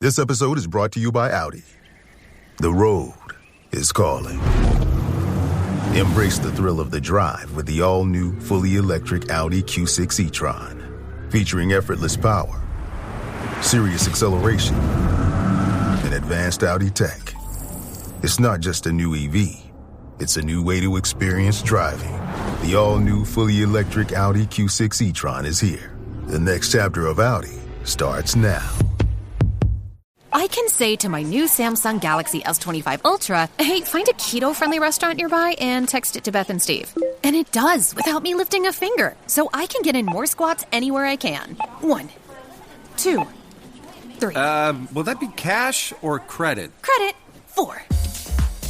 This episode is brought to you by Audi. The road is calling. Embrace the thrill of the drive with the all-new, fully electric Audi Q6 e-tron. Featuring effortless power, serious acceleration, and advanced Audi tech. It's not just a new EV. It's a new way to experience driving. The all-new, fully electric Audi Q6 e-tron is here. The next chapter of Audi starts now. I can say to my new Samsung Galaxy S25 Ultra, hey, find a keto-friendly restaurant nearby and text it to Beth and Steve. And it does, without me lifting a finger. So I can get in more squats anywhere I can. 1, 2, 3. Will that be cash or credit? Credit. 4.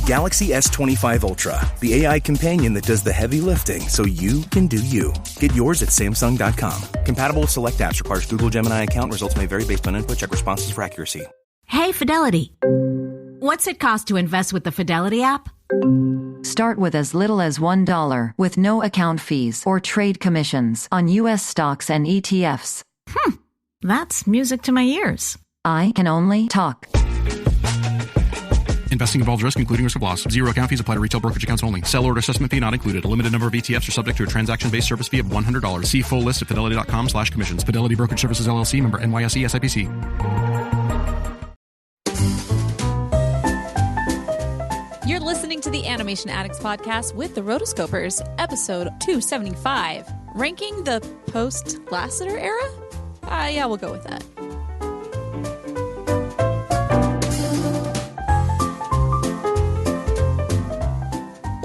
Galaxy S25 Ultra, the AI companion that does the heavy lifting so you can do you. Get yours at Samsung.com. Compatible with select apps. Requires Google Gemini account. Results may vary based on input. Check responses for accuracy. Hey, Fidelity. What's it cost to invest with the Fidelity app? Start with as little as $1 with no account fees or trade commissions on U.S. stocks and ETFs. That's music to my ears. I can only talk. Investing involves risk, including risk of loss. Zero account fees apply to retail brokerage accounts only. Sell order assessment fee not included. A limited number of ETFs are subject to a transaction-based service fee of $100. See full list at fidelity.com/commissions. Fidelity Brokerage Services, LLC, member NYSE, SIPC. You're listening to the Animation Addicts podcast with the Rotoscopers, episode 275. Ranking the post-Lasseter era? Yeah, we'll go with that.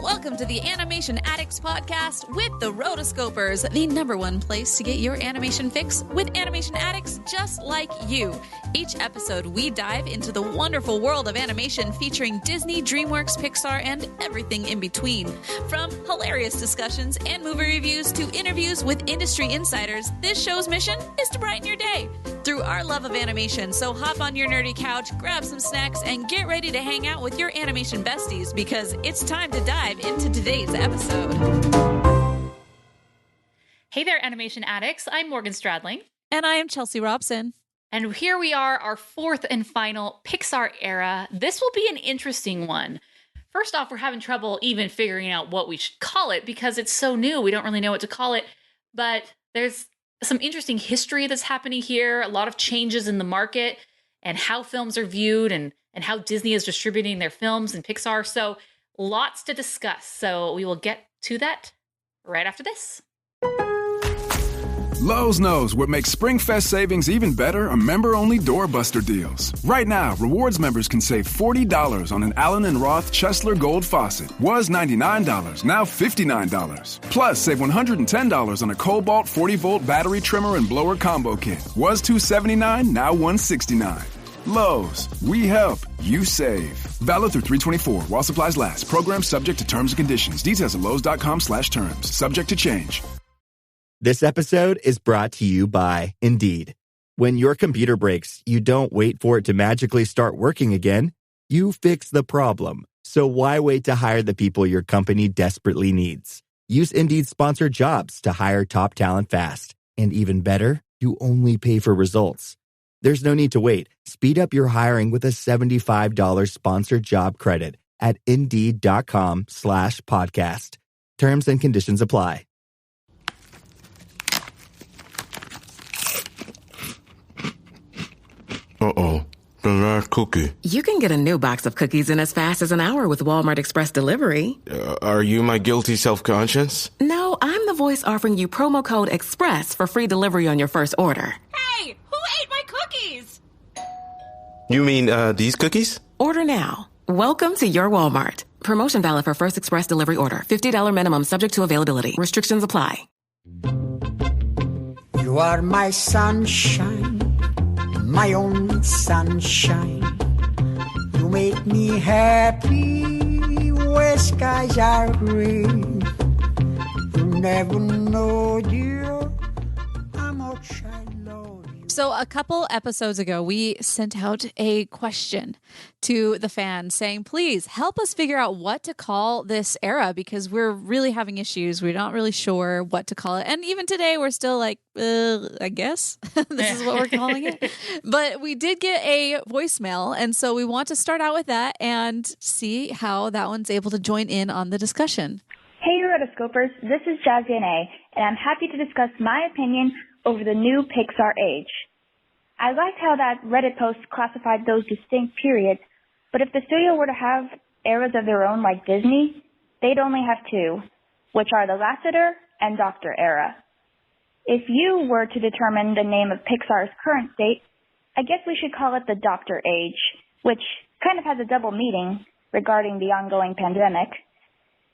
Welcome to the Animation Addicts podcast with the Rotoscopers, the #1 place to get your animation fix with animation addicts just like you. Each episode, we dive into the wonderful world of animation featuring Disney, DreamWorks, Pixar, and everything in between. From hilarious discussions and movie reviews to interviews with industry insiders, this show's mission is to brighten your day through our love of animation. So hop on your nerdy couch, grab some snacks, and get ready to hang out with your animation besties because it's time to dive into today's episode. Hey there, animation addicts. I'm Morgan Stradling. And I am Chelsea Robson. And here we are, our fourth and final Pixar era. This will be an interesting one. First off, we're having trouble even figuring out what we should call it because it's so new. We don't really know what to call it. But there's some interesting history that's happening here, a lot of changes in the market and how films are viewed and how Disney is distributing their films and Pixar. So lots to discuss. So we will get to that right after this. Lowe's knows what makes SpringFest savings even better are member-only doorbuster deals. Right now, rewards members can save $40 on an Allen & Roth Chesler Gold faucet. Was $99, now $59. Plus, save $110 on a Cobalt 40-volt battery trimmer and blower combo kit. Was $279, now $169. Lowe's, we help, you save. Valid through 3/24 while supplies last. Program subject to terms and conditions. Details at lowes.com/terms. Subject to change. This episode is brought to you by Indeed. When your computer breaks, you don't wait for it to magically start working again. You fix the problem. So why wait to hire the people your company desperately needs? Use Indeed sponsored jobs to hire top talent fast. And even better, you only pay for results. There's no need to wait. Speed up your hiring with a $75 sponsored job credit at Indeed.com/podcast. Terms and conditions apply. Uh-oh, the last cookie. You can get a new box of cookies in as fast as an hour with Walmart Express Delivery. Are you my guilty self-conscience? No, I'm the voice offering you promo code EXPRESS for free delivery on your first order. Hey, who ate my cookies? You mean, these cookies? Order now. Welcome to your Walmart. Promotion valid for first express delivery order. $50 minimum subject to availability. Restrictions apply. You are my sunshine, my only sunshine. You make me happy where skies are gray. You never know, dear, how much I love you. So a couple episodes ago, we sent out a question to the fans saying, please help us figure out what to call this era because we're really having issues. We're not really sure what to call it. And even today, we're still like, I guess this is what we're calling it. But we did get a voicemail. And so we want to start out with that and see how that one's able to join in on the discussion. Hey, Rotoscopers. This is Jazzy and I'm happy to discuss my opinion over the new Pixar age. I liked how that Reddit post classified those distinct periods, but if the studio were to have eras of their own like Disney, they'd only have two, which are the Lasseter and Doctor era. If you were to determine the name of Pixar's current state, I guess we should call it the Doctor age, which kind of has a double meaning regarding the ongoing pandemic.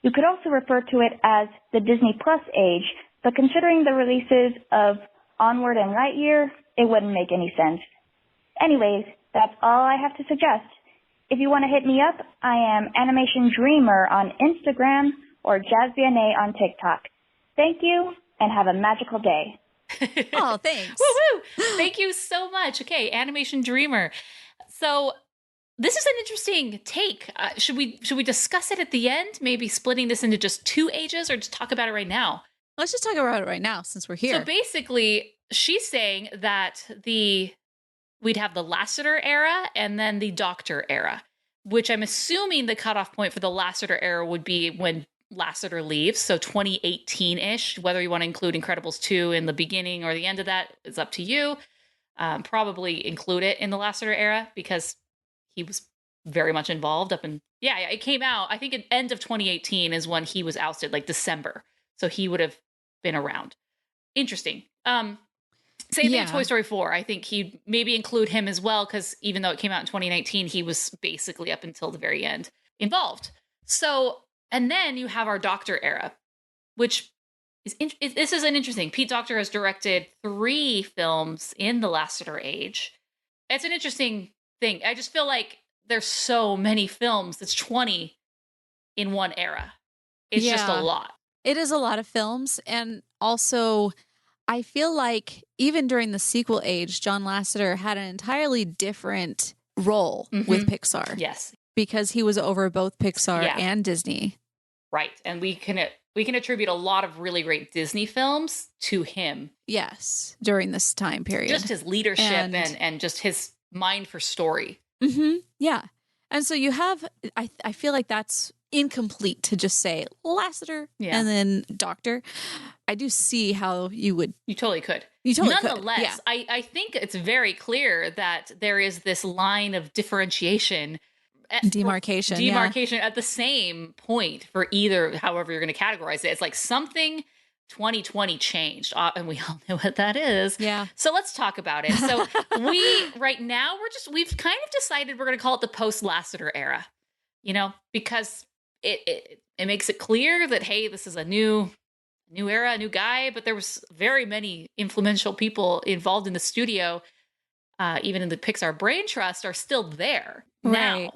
You could also refer to it as the Disney Plus age, but considering the releases of Onward and Lightyear, it wouldn't make any sense. Anyways, that's all I have to suggest. If you want to hit me up, I am Animation Dreamer on Instagram or JazzBNA on TikTok. Thank you, and have a magical day. Oh, thanks. Woohoo! Thank you so much. Okay, Animation Dreamer. So this is an interesting take. Should we discuss it at the end? Maybe splitting this into just two ages, or just talk about it right now? Let's just talk about it right now since we're here. So basically, she's saying that we'd have the Lasseter era and then the Doctor era, which I'm assuming the cutoff point for the Lasseter era would be when Lasseter leaves, so 2018-ish. Whether you want to include Incredibles 2 in the beginning or the end of that is up to you. Probably include it in the Lasseter era because he was very much involved up in, it came out, I think at end of 2018 is when he was ousted, like December. So he would have been around. Interesting. Same thing with Toy Story 4. I think he'd maybe include him as well, because even though it came out in 2019, he was basically up until the very end involved. So, and then you have our Doctor era, which is, this is an interesting. Pete Docter has directed 3 films in the Lasseter age. It's an interesting thing. I just feel like there's so many films. It's 20 in one era. It's just a lot. It is a lot of films. And also, I feel like even during the sequel age, John Lasseter had an entirely different role with Pixar. Yes. Because he was over both Pixar and Disney. Right. And we can attribute a lot of really great Disney films to him. Yes. During this time period. Just his leadership and just his mind for story. Mm-hmm. Yeah. And so you have, I feel like that's incomplete to just say Lasseter and then Doctor. I do see how you would. You totally could. You totally Nonetheless, could. Yeah. I think it's very clear that there is this line of differentiation. Demarcation at the same point for either, however you're going to categorize it. It's like something 2020 changed, and we all know what that is. Yeah. So let's talk about it. So right now we've kind of decided we're going to call it the post-Lasseter era, because it makes it clear that, hey, this is a new era, a new guy, but there was very many influential people involved in the studio, even in the Pixar Brain Trust, are still there now.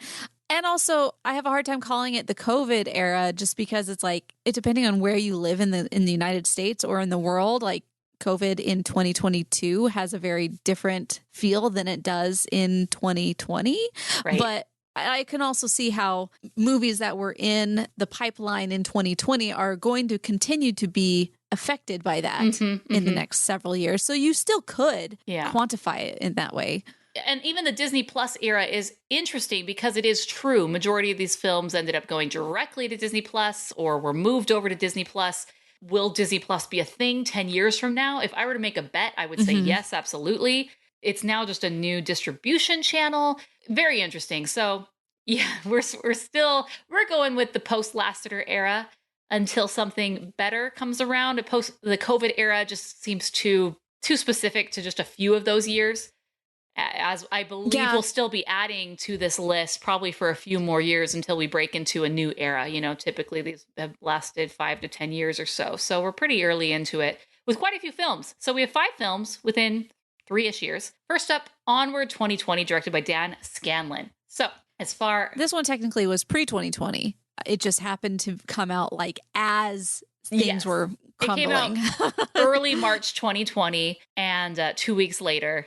And also, I have a hard time calling it the COVID era just because it's like, depending on where you live in the United States or in the world, like COVID in 2022 has a very different feel than it does in 2020. Right. But I can also see how movies that were in the pipeline in 2020 are going to continue to be affected by that in the next several years. So you still could quantify it in that way. And even the Disney Plus era is interesting because it is true. Majority of these films ended up going directly to Disney Plus or were moved over to Disney Plus. Will Disney Plus be a thing 10 years from now? If I were to make a bet, I would say yes, absolutely. It's now just a new distribution channel. Very interesting. So yeah, we're going with the post-Lasseter era until something better comes around. The COVID era just seems too specific to just a few of those years. As I believe we'll still be adding to this list probably for a few more years until we break into a new era. Typically these have lasted 5 to 10 years or so. So we're pretty early into it with quite a few films. So we have 5 films within 3-ish years. First up, Onward 2020, directed by Dan Scanlon. So this one technically was pre-2020. It just happened to come out like as things were crumbling. It came out early March 2020, and 2 weeks later,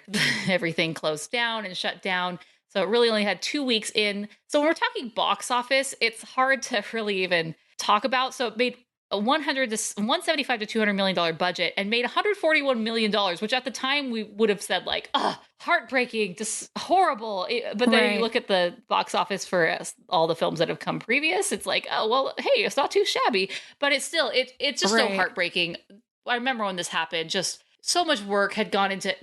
everything closed down and shut down. So it really only had 2 weeks in. So when we're talking box office, it's hard to really even talk about. So it made a $175 to $200 million budget and made $141 million, which at the time we would have said like, heartbreaking, just horrible. But then you look at the box office for all the films that have come previous, it's like, oh, well, hey, it's not too shabby, but it's still, it's just so heartbreaking. I remember when this happened, just so much work had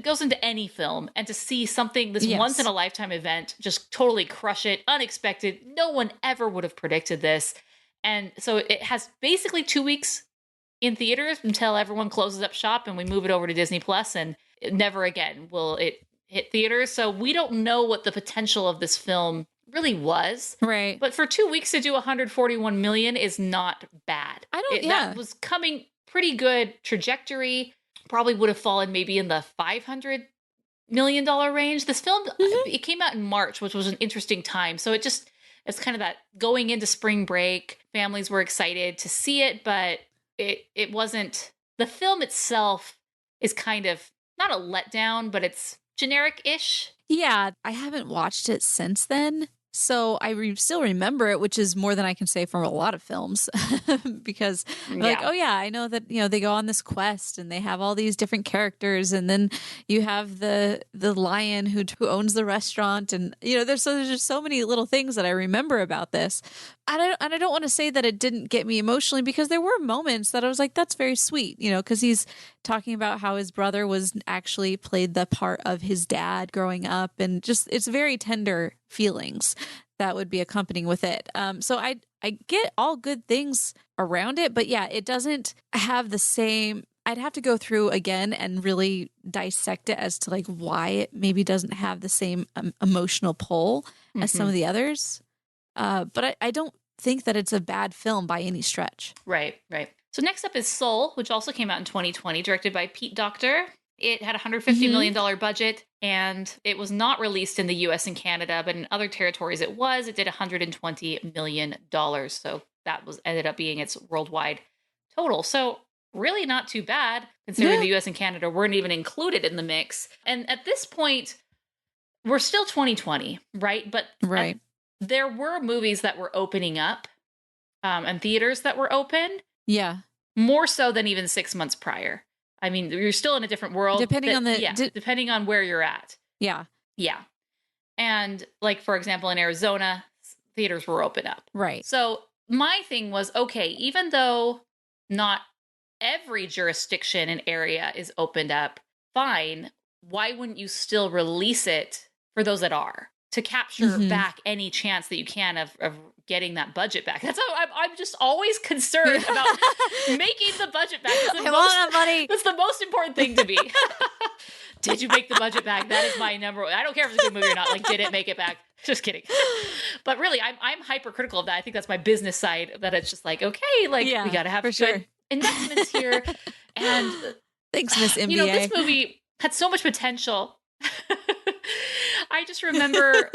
goes into any film, and to see something, this once in a lifetime event, just totally crush it, unexpected. No one ever would have predicted this. And so it has basically 2 weeks in theaters until everyone closes up shop and we move it over to Disney Plus, and never again will it hit theaters. So we don't know what the potential of this film really was. Right. But for 2 weeks to do 141 million is not bad. That was coming pretty good trajectory. Probably would have fallen maybe in the $500 million range. This film, it came out in March, which was an interesting time. So it's kind of that going into spring break, families were excited to see it, but it wasn't, the film itself is kind of not a letdown, but it's generic-ish. Yeah, I haven't watched it since then. So I still remember it, which is more than I can say from a lot of films, because like, oh yeah, I know that, they go on this quest and they have all these different characters, and then you have the lion who owns the restaurant, and there's just so many little things that I remember about this. And I don't want to say that it didn't get me emotionally, because there were moments that I was like, that's very sweet, because he's talking about how his brother was actually played the part of his dad growing up, and just it's very tender feelings that would be accompanying with it. So I get all good things around it, but yeah, it doesn't have the same. I'd have to go through again and really dissect it as to like why it maybe doesn't have the same emotional pull as some of the others. But I don't think that it's a bad film by any stretch. Right. So next up is Soul, which also came out in 2020, directed by Pete Docter. It had a $150 million budget, and it was not released in the US and Canada, but in other territories it was. It did $120 million. So that ended up being its worldwide total. So really not too bad, considering the US and Canada weren't even included in the mix. And at this point, we're still 2020, right? But there were movies that were opening up and theaters that were open. Yeah. More so than even 6 months prior. I mean, you're still in a different world. Depending on depending on where you're at. Yeah. Yeah. And like, for example, in Arizona, theaters were open up. Right. So my thing was, okay, even though not every jurisdiction and area is opened up, fine. Why wouldn't you still release it for those that are, to capture back any chance that you can of getting that budget back? That's how I'm just always concerned about making the budget back. I want that money. That's the most important thing to me. Did you make the budget back? That is my number one. I don't care if it's a good movie or not. Like, did it make it back? Just kidding. But really, I'm hypercritical of that. I think that's my business side, that it's just like, okay, like we got to have good investments here. And thanks, Miss MBA. This movie had so much potential. I just remember,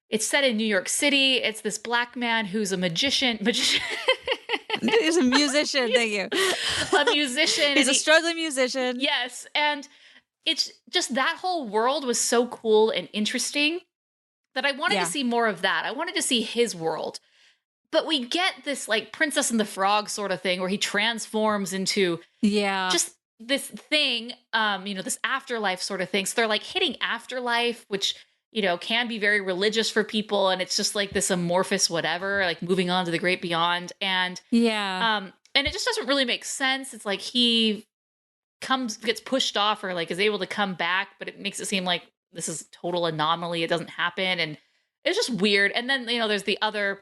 it's set in New York City. It's this black man who's a magician. He's a musician. Thank you. A musician. He's a struggling musician. Yes. And it's just, that whole world was so cool and interesting that I wanted to see more of that. I wanted to see his world. But we get this like Princess and the Frog sort of thing where he transforms into just this thing, this afterlife sort of thing. So they're like hitting afterlife, which, can be very religious for people. And it's just like this amorphous whatever, like moving on to the great beyond. And and it just doesn't really make sense. It's like he gets pushed off, or like is able to come back, but it makes it seem like this is total anomaly. It doesn't happen. And it's just weird. And then, there's the other,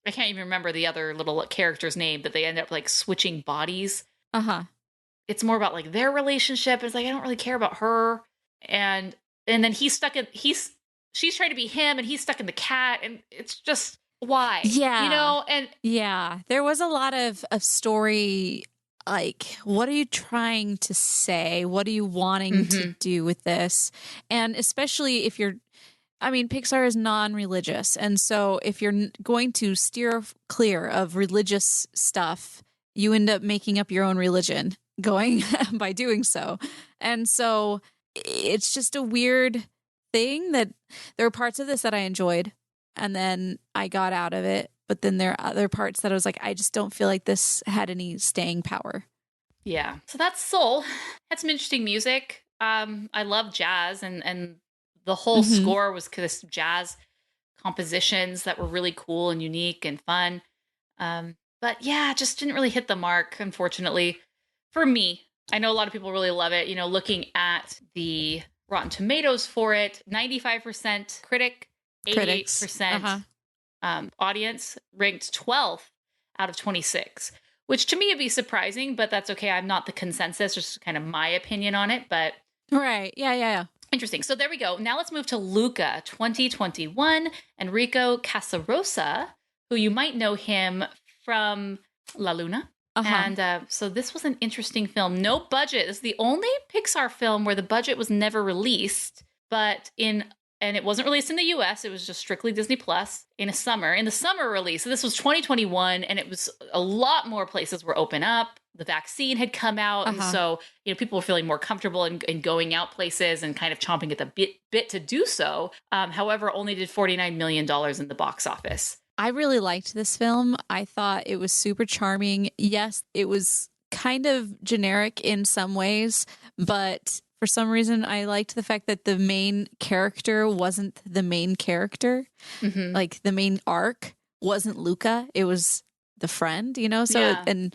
I can't even remember the other little character's name, that they end up like switching bodies. It's more about like their relationship. It's like, I don't really care about her. And then she's trying to be him, and he's stuck in the cat. And it's just, why? Yeah. And there was a lot of story. Like, what are you trying to say? What are you wanting to do with this? And especially if you're I mean, Pixar is non-religious. And so if you're going to steer clear of religious stuff, you end up making up your own religion going by doing so. And so it's just a weird thing that there are parts of this that I enjoyed and then I got out of it. But then there are other parts that I was like, I just don't feel like this had any staying power. Yeah. So that's Soul. Had some interesting music. I love jazz and the whole score was this jazz compositions that were really cool and unique and fun. But yeah, just didn't really hit the mark, unfortunately, for me. I know a lot of people really love it. You know, looking at the Rotten Tomatoes for it, 95% critic, 88% audience, ranked 12th out of 26, which to me would be surprising, but that's okay. I'm not the consensus, just kind of my opinion on it. But right. Yeah. Interesting. So there we go. Now let's move to Luca 2021. Enrico Casarosa, who you might know him from La Luna. And so this was an interesting film. No budget. This is the only Pixar film where the budget was never released, and it wasn't released in the US. It was just strictly Disney Plus in the summer release. So this was 2021, and it was a lot more places were open up. The vaccine had come out. And so, people were feeling more comfortable in going out places and kind of chomping at the bit to do so. However, only did $49 million in the box office. I really liked this film. I thought it was super charming. Yes, it was kind of generic in some ways, but for some reason, I liked the fact that the main character wasn't the main character. Like the main arc wasn't Luca. It was the friend, So, and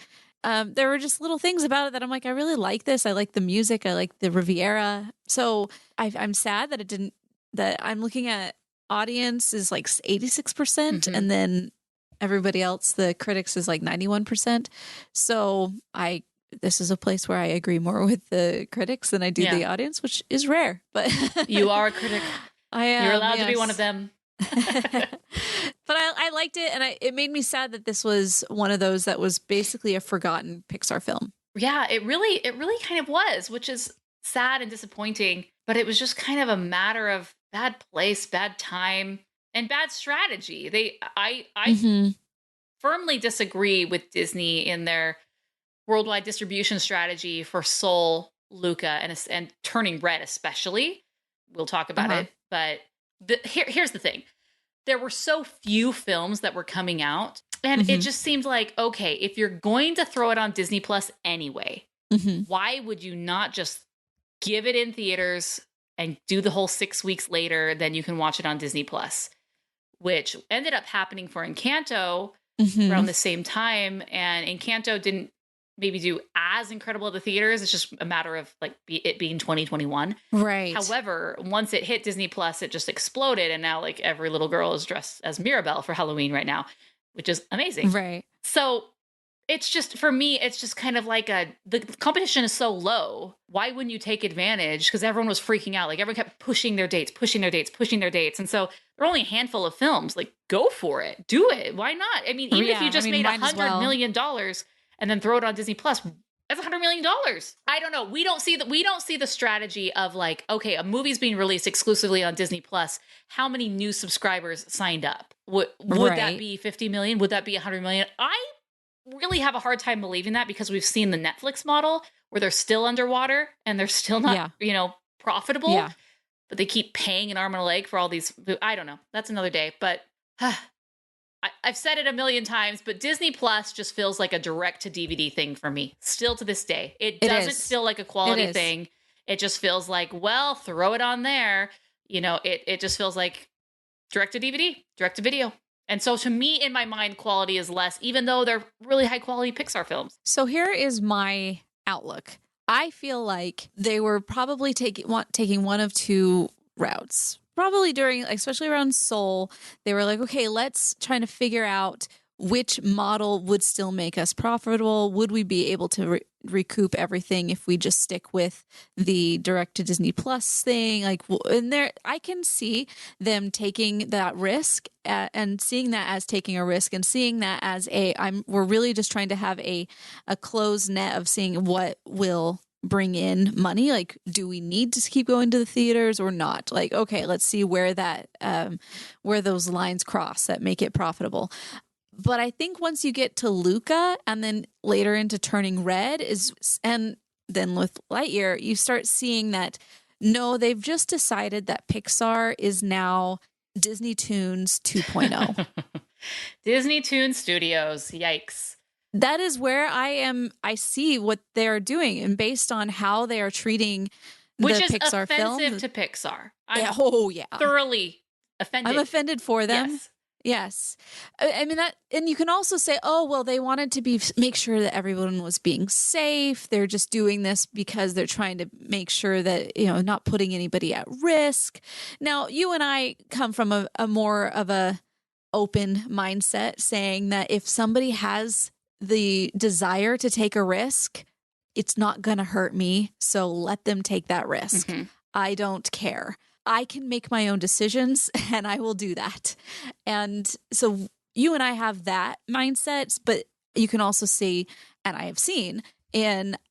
there were just little things about it that I'm like, I really like this. I like the music. I like the Riviera. So I'm sad that I'm looking at audience is like 86% and then everybody else, the critics, is like 91%. So this is a place where I agree more with the critics than I do the audience, which is rare. But you are a critic. I am. You're allowed to be one of them. But I liked it, and it made me sad that this was one of those that was basically a forgotten Pixar film. Yeah, it really kind of was, which is sad and disappointing. But it was just kind of a matter of bad place, bad time, and bad strategy. I firmly disagree with Disney in their worldwide distribution strategy for Soul, Luca, and Turning Red especially. We'll talk about it. But here's the thing. There were so few films that were coming out, and it just seemed like, okay, if you're going to throw it on Disney Plus anyway, why would you not just give it in theaters and do the whole 6 weeks later, then you can watch it on Disney Plus, which ended up happening for Encanto around the same time. And Encanto didn't maybe do as incredible at the theaters. It's just a matter of like it being 2021. Right. However, once it hit Disney Plus, it just exploded. And now like every little girl is dressed as Mirabelle for Halloween right now, which is amazing. Right. So it's just, for me, it's just kind of like the competition is so low. Why wouldn't you take advantage? Because everyone was freaking out. Like everyone kept pushing their dates. And so there are only a handful of films. Like, go for it. Do it. Why not? I mean, even if you just made $100 million and then throw it on Disney Plus, that's $100 million. I don't know. We don't see the strategy of like, okay, a movie's being released exclusively on Disney Plus. How many new subscribers signed up? Would that be 50 million? Would that be 100 million? I really have a hard time believing that, because we've seen the Netflix model where they're still underwater and they're still not, profitable, but they keep paying an arm and a leg for all these. I don't know. That's another day, but I've said it a million times, but Disney Plus just feels like a direct to DVD thing for me. Still to this day, it doesn't feel like a quality thing. It just feels like, well, throw it on there. It just feels like direct to DVD, direct to video. And so to me, in my mind, quality is less, even though they're really high quality Pixar films. So here is my outlook. I feel like they were probably taking one of two routes. Probably during, especially around Soul, they were like, okay, let's try to figure out which model would still make us profitable. Would we be able to recoup everything if we just stick with the direct to Disney Plus thing? Like, and there, I can see them taking that risk and seeing that as taking a risk, and seeing that as we're really just trying to have a closed net of seeing what will bring in money. Like, do we need to keep going to the theaters or not? Like, okay, let's see where where those lines cross that make it profitable. But I think once you get to Luca and then later into Turning Red and then with Lightyear, you start seeing that, no, they've just decided that Pixar is now Disney Toons 2.0. Disney Toon Studios. Yikes. That is where I see what they're doing, and based on how they are treating Which the is Pixar offensive films. to Pixar. Thoroughly offended. I'm offended for them. Yes. I mean that, and you can also say, oh, well, they wanted to make sure that everyone was being safe. They're just doing this because they're trying to make sure that, not putting anybody at risk. Now, you and I come from a more of a open mindset, saying that if somebody has the desire to take a risk, it's not going to hurt me. So let them take that risk. Mm-hmm. I don't care. I can make my own decisions, and I will do that. And so you and I have that mindset, but you can also see, and I have seen,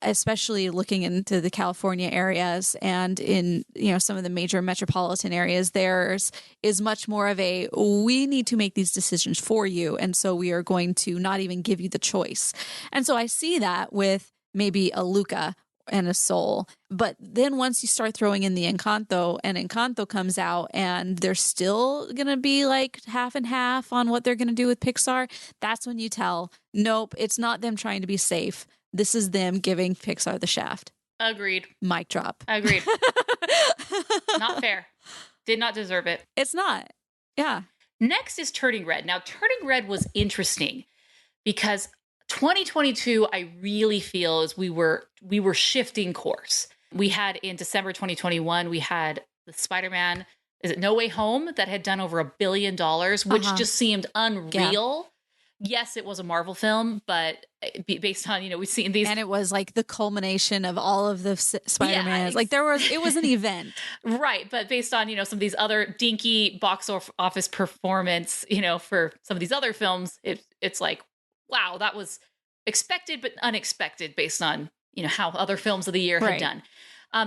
especially looking into the California areas and in, some of the major metropolitan areas, there's is much more of we need to make these decisions for you. And so we are going to not even give you the choice. And so I see that with maybe a Luca and a Soul. But then once you start throwing in the Encanto, and Encanto comes out and they're still going to be like half and half on what they're going to do with Pixar, that's when you tell, nope, it's not them trying to be safe. This is them giving Pixar the shaft. Agreed. Mic drop. Agreed. Not fair. Did not deserve it. It's not. Yeah. Next is Turning Red. Now, Turning Red was interesting because 2022, I really feel is we were shifting course. We had in December 2021, we had the Spider-Man, is it No Way Home, that had done over $1 billion, which just seemed unreal. Yeah. Yes, it was a Marvel film, but based on, we've seen these. And it was like the culmination of all of the Spider-Mans. Like it was an event. Right. But based on, some of these other dinky box office performance, for some of these other films, it's like, wow, that was expected but unexpected based on, how other films of the year had done.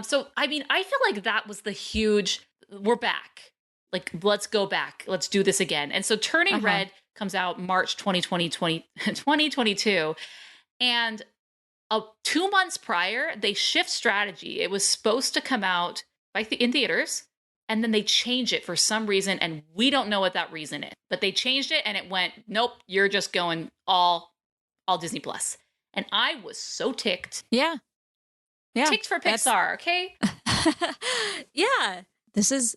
So, I mean, I feel like that was the huge, we're back. Like, let's go back. Let's do this again. And so Turning Red comes out March 2022. And 2 months prior, they shift strategy. It was supposed to come out in theaters, and then they change it for some reason, and we don't know what that reason is. But they changed it, and it went, nope, you're just going all Disney Plus. And I was so ticked. Yeah. Ticked for Pixar, okay? Yeah. This is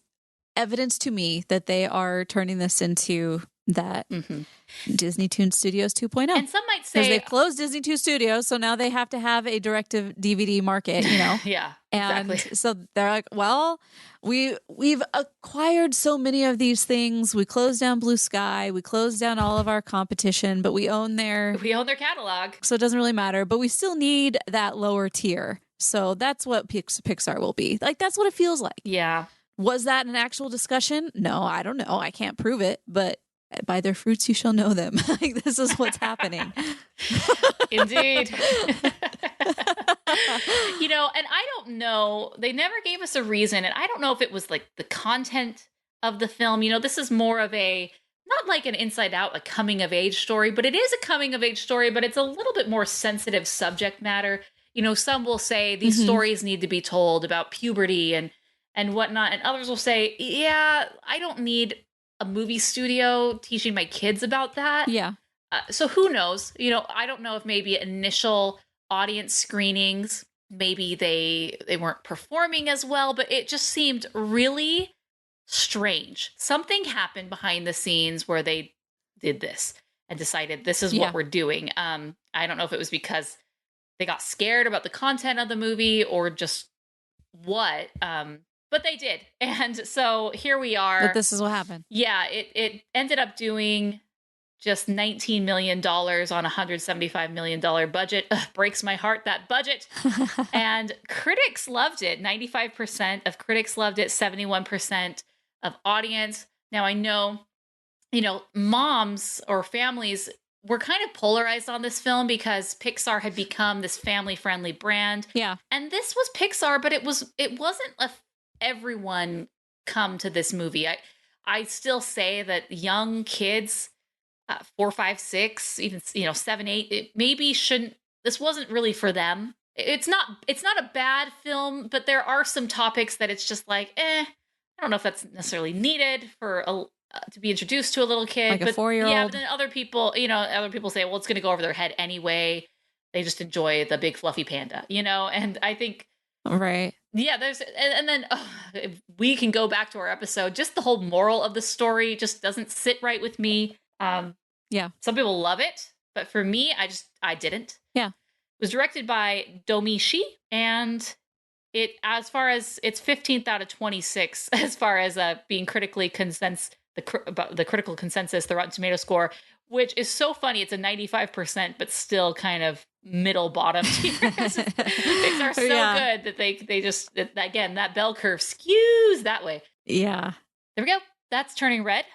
evidence to me that they are turning this into that Disney Toon Studios 2.0. And some might say... Because they've closed Disney Toon Studios, so now they have to have a direct-to-DVD market, Yeah, and exactly. so they're like, well, we've acquired so many of these things. We closed down Blue Sky. We closed down all of our competition, but we own their catalog. So it doesn't really matter, but we still need that lower tier. So that's what Pixar will be. Like, that's what it feels like. Yeah. Was that an actual discussion? No, I don't know. I can't prove it, but by their fruits you shall know them. Like, this is what's happening. Indeed. And I don't know. They never gave us a reason. And I don't know if it was like the content of the film. This is more of not like an Inside Out, a coming of age story, but it is a coming of age story, but it's a little bit more sensitive subject matter. Some will say these stories need to be told about puberty and whatnot. And others will say, yeah, I don't need a movie studio teaching my kids about that. Yeah. So who knows? I don't know if maybe initial audience screenings, maybe they weren't performing as well, but it just seemed really strange. Something happened behind the scenes where they did this and decided this is what we're doing. I don't know if it was because they got scared about the content of the movie or just what. But they did. And so here we are. But this is what happened. Yeah, it ended up doing just $19 million on a $175 million budget. Ugh, breaks my heart, that budget. And critics loved it. 95% of critics loved it, 71% of audience. Now, I know, moms or families were kind of polarized on this film because Pixar had become this family-friendly brand. Yeah. And this was Pixar, but it wasn't everyone come to this movie. I still say that young kids, 4, 5, 6, even 7, 8, it maybe shouldn't. This wasn't really for them. It's not a bad film, but there are some topics that it's just like, I don't know if that's necessarily needed for to be introduced to a little kid, like but a 4-year-old. Yeah, but then other people say, well, it's going to go over their head anyway. They just enjoy the big fluffy panda, and I think, right. Yeah, and then if we can go back to our episode. Just the whole moral of the story just doesn't sit right with me. Yeah. Some people love it, but for me, I didn't. Yeah. It was directed by Domee Shi, and as far as it's 15th out of 26, as far as being critically the critical consensus, the Rotten Tomato score, which is so funny. It's a 95%, but still kind of middle bottom tier. Pixar so good that they just, again, that bell curve skews that way. Yeah. There we go. That's Turning Red.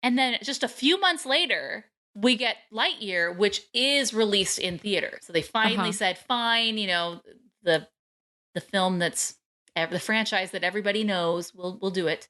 And then just a few months later, we get Lightyear, which is released in theater. So they finally said, fine, the film that's the franchise that everybody knows, we'll do it.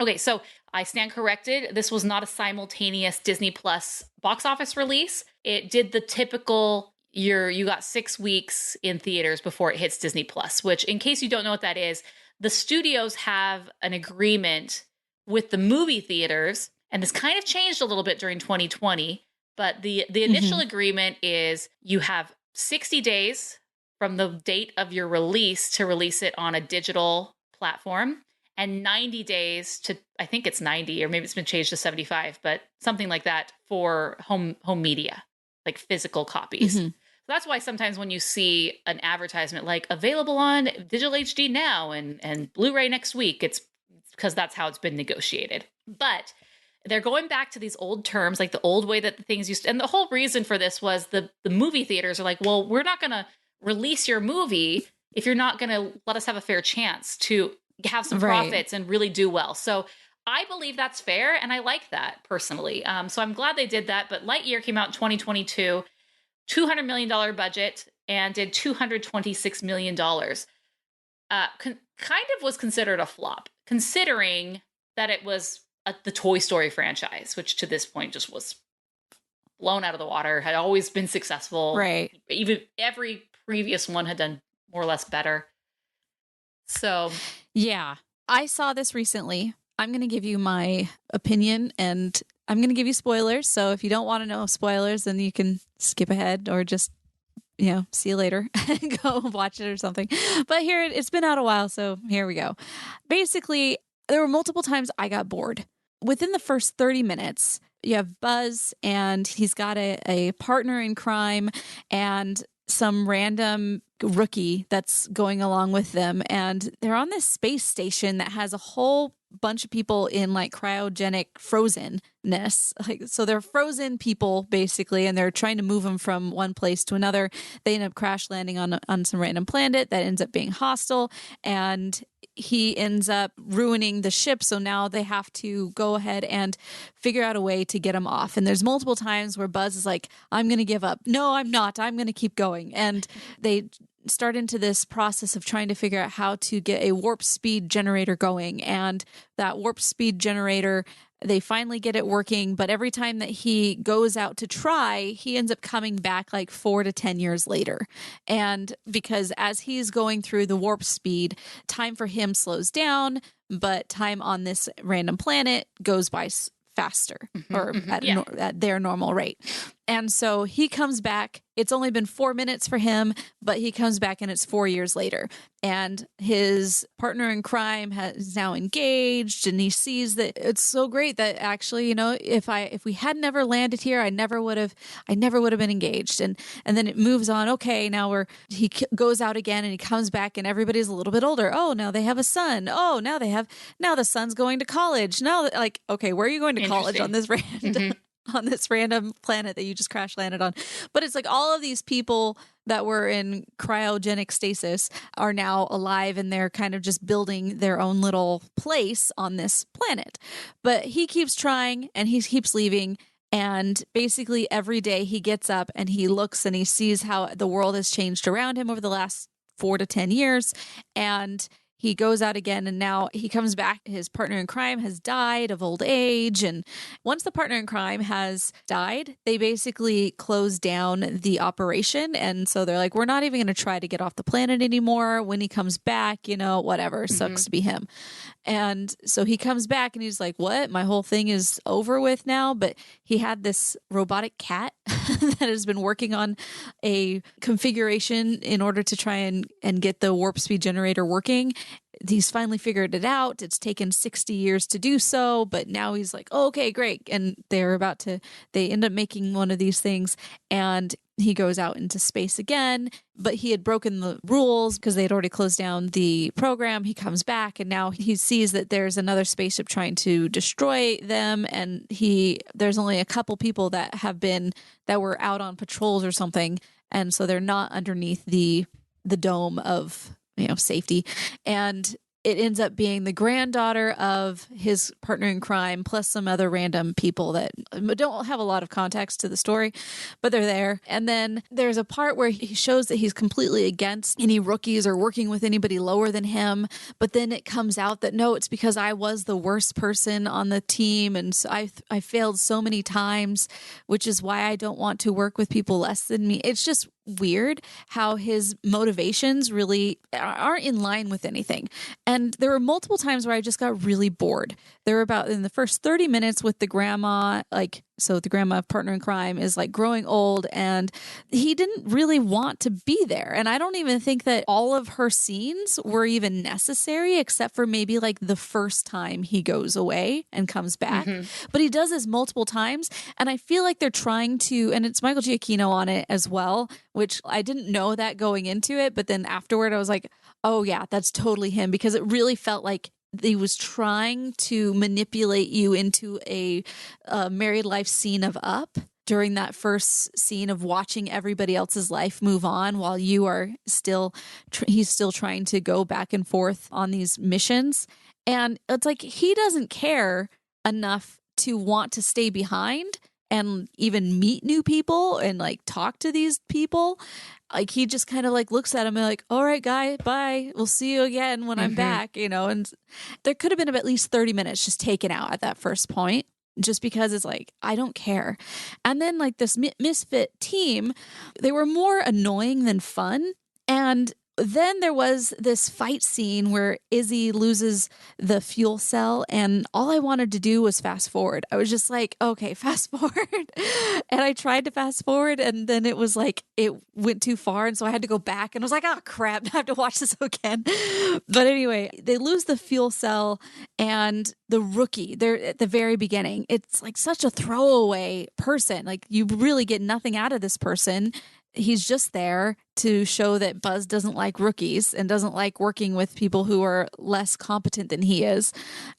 Okay, so I stand corrected. This was not a simultaneous Disney Plus box office release. It did the typical, you got 6 weeks in theaters before it hits Disney Plus, which, in case you don't know what that is, the studios have an agreement with the movie theaters, and this kind of changed a little bit during 2020, but the initial agreement is you have 60 days from the date of your release to release it on a digital platform, and 90 days to, I think it's 90, or maybe it's been changed to 75, but something like that for home media, like physical copies. So that's why sometimes when you see an advertisement like available on digital HD now and Blu-ray next week, it's because that's how it's been negotiated. But they're going back to these old terms, like the old way that the things used to, and the whole reason for this was the movie theaters are like, well, we're not going to release your movie if you're not going to let us have a fair chance to have some profits and really do well. So I believe that's fair, and I like that personally. So I'm glad they did that. But Lightyear came out in 2022, $200 million budget, and did $226 million. Kind of was considered a flop, considering that it was the Toy Story franchise, which to this point just was blown out of the water, had always been successful. Right. Even every previous one had done more or less better. So, yeah, I saw this recently. I'm going to give you my opinion, and I'm going to give you spoilers. So if you don't want to know spoilers, then you can skip ahead or just, see you later and go watch it or something. But here, it's been out a while, so here we go. Basically, there were multiple times I got bored. Within the first 30 minutes, you have Buzz, and he's got a partner in crime and some random rookie that's going along with them, and they're on this space station that has a whole bunch of people in like cryogenic frozenness. Like, so they're frozen people basically, and they're trying to move them from one place to another. They end up crash landing on some random planet that ends up being hostile, and he ends up ruining the ship. So now they have to go ahead and figure out a way to get him off. And there's multiple times where Buzz is like, I'm going to give up. No, I'm not. I'm going to keep going. And they start into this process of trying to figure out how to get a warp speed generator going. And that warp speed generator, they finally get it working, but every time that he goes out to try, he ends up coming back like 4 to 10 years later. And because as he's going through the warp speed, time for him slows down, but time on this random planet goes by faster or at their normal rate. And so he comes back. It's only been 4 minutes for him, but he comes back and it's 4 years later. And his partner in crime is now engaged, and he sees that it's so great that actually, if we had never landed here, I never would have been engaged. And then it moves on. Okay, now he goes out again and he comes back and everybody's a little bit older. Oh, now they have a son. Oh, now the son's going to college. Now, like, okay, where are you going to college on this random on this random planet that you just crash landed on? But it's like all of these people that were in cryogenic stasis are now alive, and they're kind of just building their own little place on this planet. But he keeps trying and he keeps leaving. And basically every day he gets up and he looks and he sees how the world has changed around him over the last 4 to 10 years. And he goes out again, and now he comes back. His partner in crime has died of old age. And once the partner in crime has died, they basically close down the operation. And so they're like, we're not even going to try to get off the planet anymore. When he comes back, whatever, sucks to be him. And so he comes back and he's like, what? My whole thing is over with now. But he had this robotic cat that has been working on a configuration in order to try and get the warp speed generator working. He's finally figured it out. It's taken 60 years to do so, but now he's like, oh, okay, great. And they end up making one of these things, and he goes out into space again, but he had broken the rules because they had already closed down the program. He comes back, and now he sees that there's another spaceship trying to destroy them. And there's only a couple people that were out on patrols or something. And so they're not underneath the dome of safety. And it ends up being the granddaughter of his partner in crime, plus some other random people that don't have a lot of context to the story, but they're there. And then there's a part where he shows that he's completely against any rookies or working with anybody lower than him. But then it comes out that, no, it's because I was the worst person on the team. And so I failed so many times, which is why I don't want to work with people less than me. It's just weird how his motivations really aren't in line with anything. And there were multiple times where I just got really bored. There were about in the first 30 minutes with the grandma, so the grandma partner in crime is growing old, and he didn't really want to be there. And I don't even think that all of her scenes were even necessary, except for maybe the first time he goes away and comes back. Mm-hmm. But he does this multiple times. And I feel like they're trying to, and it's Michael Giacchino on it as well, which I didn't know that going into it. But then afterward, I was like, oh yeah, that's totally him, because it really felt like he was trying to manipulate you into a married life scene of Up during that first scene of watching everybody else's life move on while you are he's still trying to go back and forth on these missions. And it's like he doesn't care enough to want to stay behind and even meet new people and talk to these people. He just kind of looks at him and all right, guy, bye. We'll see you again when I'm back, and there could have been at least 30 minutes just taken out at that first point, just because it's I don't care. And then this misfit team, they were more annoying than fun. And then there was this fight scene where Izzy loses the fuel cell, and all I wanted to do was fast forward. I was just okay, fast forward. And I tried to fast forward, and then it was it went too far. And so I had to go back, and I was oh crap, I have to watch this again. But anyway, they lose the fuel cell, and the rookie, they're at the very beginning. It's such a throwaway person. You really get nothing out of this person. He's just there to show that Buzz doesn't like rookies and doesn't like working with people who are less competent than he is.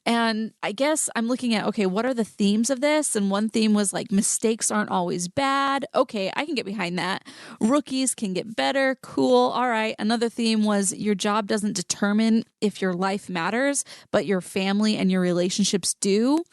And I guess I'm looking at, okay, what are the themes of this? And one theme was mistakes aren't always bad. Okay, I can get behind that. Rookies can get better. Cool. All right. Another theme was your job doesn't determine if your life matters, but your family and your relationships do.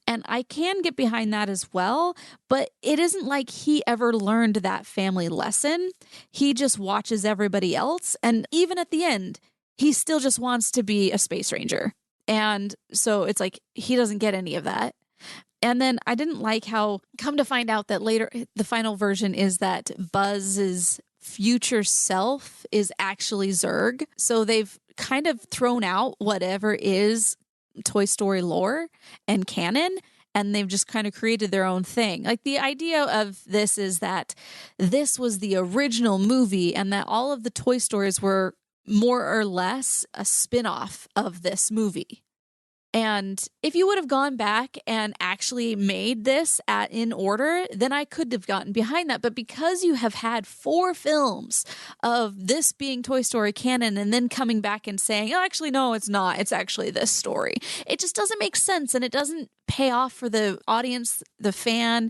And I can get behind that as well, but it isn't like he ever learned that family lesson. He just watches everybody else. And even at the end, he still just wants to be a space ranger. And so it's he doesn't get any of that. And then I didn't like how, come to find out that later, the final version is that Buzz's future self is actually Zurg. So they've kind of thrown out whatever is Toy Story lore and canon, and they've just kind of created their own thing. The idea of this is that this was the original movie and that all of the Toy Stories were more or less a spin-off of this movie. And if you would have gone back and actually made this in order, then I could have gotten behind that. But because you have had 4 films of this being Toy Story canon and then coming back and saying, oh, actually, no, it's not. It's actually this story. It just doesn't make sense, and it doesn't pay off for the audience, the fan.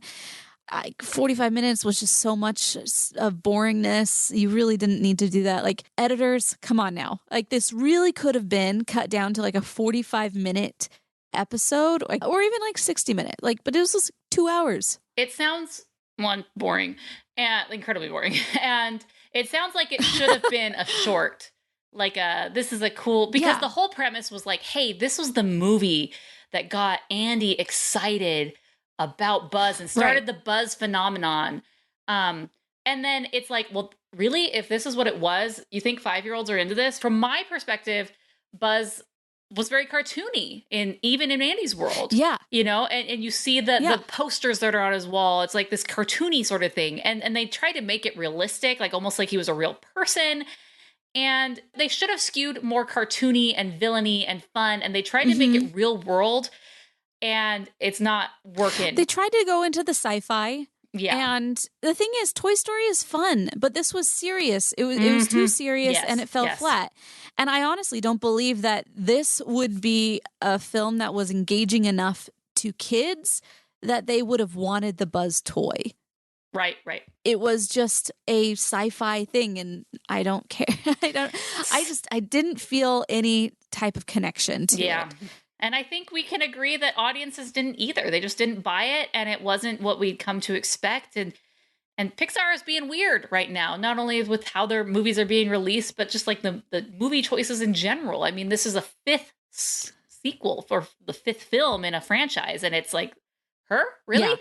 45 minutes was just so much of boringness. You really didn't need to do that. Editors, come on now. This really could have been cut down to a 45-minute episode, or even 60 minutes. But it was just 2 hours. It sounds, one, boring and incredibly boring. And it sounds like it should have been a short. Like, this is a cool, because the whole premise was like, hey, this was the movie that got Andy excited about Buzz and started the Buzz phenomenon. And then it's like, well, really, if this is what it was, you think 5-year-olds are into this? From my perspective, Buzz was very cartoony even in Andy's world. Yeah. You know, and you see the posters that are on his wall. It's like this cartoony sort of thing. And they try to make it realistic, like almost like he was a real person. And they should have skewed more cartoony and villainy and fun. And they tried to make it real world. And it's not working. They tried to go into the sci-fi. Yeah. And the thing is, Toy Story is fun, but this was serious. It was too serious and it fell flat. And I honestly don't believe that this would be a film that was engaging enough to kids that they would have wanted the Buzz toy. Right. It was just a sci-fi thing, and I don't care. I didn't feel any type of connection to it. And I think we can agree that audiences didn't either. They just didn't buy it, and it wasn't what we'd come to expect. And Pixar is being weird right now, not only with how their movies are being released, but just like the movie choices in general. I mean, this is a 5th sequel for the 5th film in a franchise, and it's like, really? Yeah.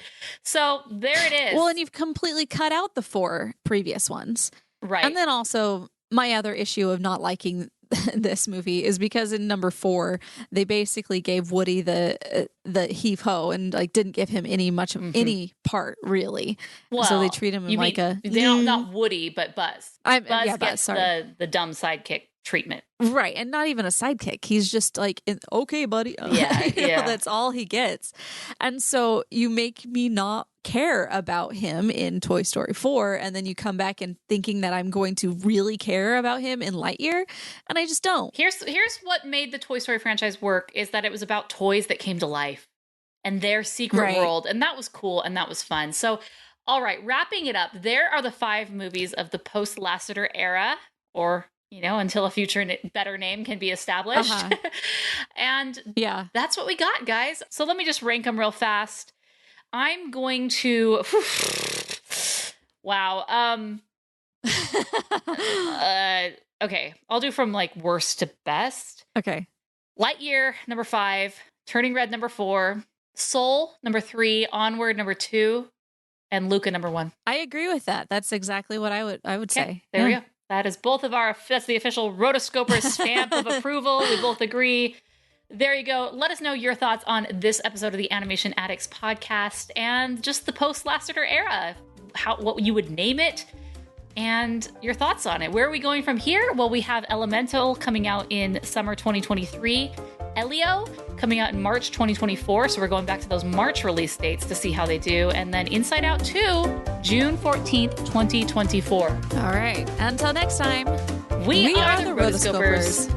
So there it is. Well, and you've completely cut out the 4 previous ones. Right. And then also my other issue of not liking this movie is because in number 4 they basically gave Woody the heave ho and like didn't give him much of any part really. Well, so they treat him like not Woody but Buzz. Buzz gets the dumb sidekick treatment. Right, and not even a sidekick. He's just like, okay, buddy. Yeah. That's all he gets. And so you make me not care about him in Toy Story 4, and then you come back and thinking that I'm going to really care about him in Lightyear, and I just don't. Here's what made the Toy Story franchise work is that it was about toys that came to life and their secret world, and that was cool and that was fun. So, all right, wrapping it up, there are the 5 movies of the post-Lasseter era, or until a future better name can be established. And that's what we got, guys. So let me just rank them real fast. I'm going to, okay. I'll do from like worst to best. Okay. Lightyear, number 5, Turning Red, number 4, Soul, number 3, Onward, number 2, and Luca, number 1. I agree with that. That's exactly what I would say. There we go. That is that's the official Rotoscopers stamp of approval. We both agree. There you go. Let us know your thoughts on this episode of the Animation Addicts podcast and just the post-Lasseter era, what you would name it, and your thoughts on it. Where are we going from here? Well, we have Elemental coming out in summer 2023. Elio coming out in March 2024. So we're going back to those March release dates to see how they do. And then Inside Out 2, June 14th, 2024. All right. Until next time, we are the Rotoscopers.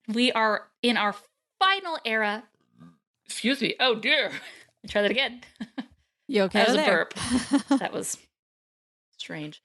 We are in our final era. Excuse me. Oh, dear. Try that again. You okay? That was a burp. That was strange.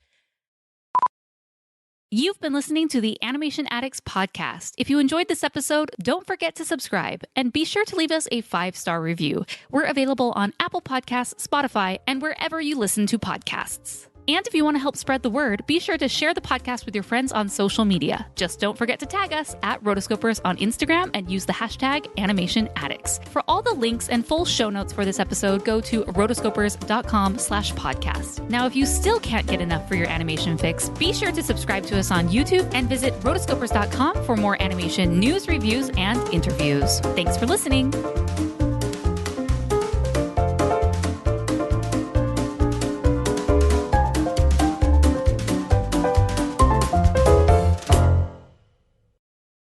You've been listening to the Animation Addicts podcast. If you enjoyed this episode, don't forget to subscribe and be sure to leave us a 5-star review. We're available on Apple Podcasts, Spotify, and wherever you listen to podcasts. And if you want to help spread the word, be sure to share the podcast with your friends on social media. Just don't forget to tag us at Rotoscopers on Instagram and use the hashtag AnimationAddicts. For all the links and full show notes for this episode, go to rotoscopers.com/podcast. Now, if you still can't get enough for your animation fix, be sure to subscribe to us on YouTube and visit rotoscopers.com for more animation news, reviews, and interviews. Thanks for listening.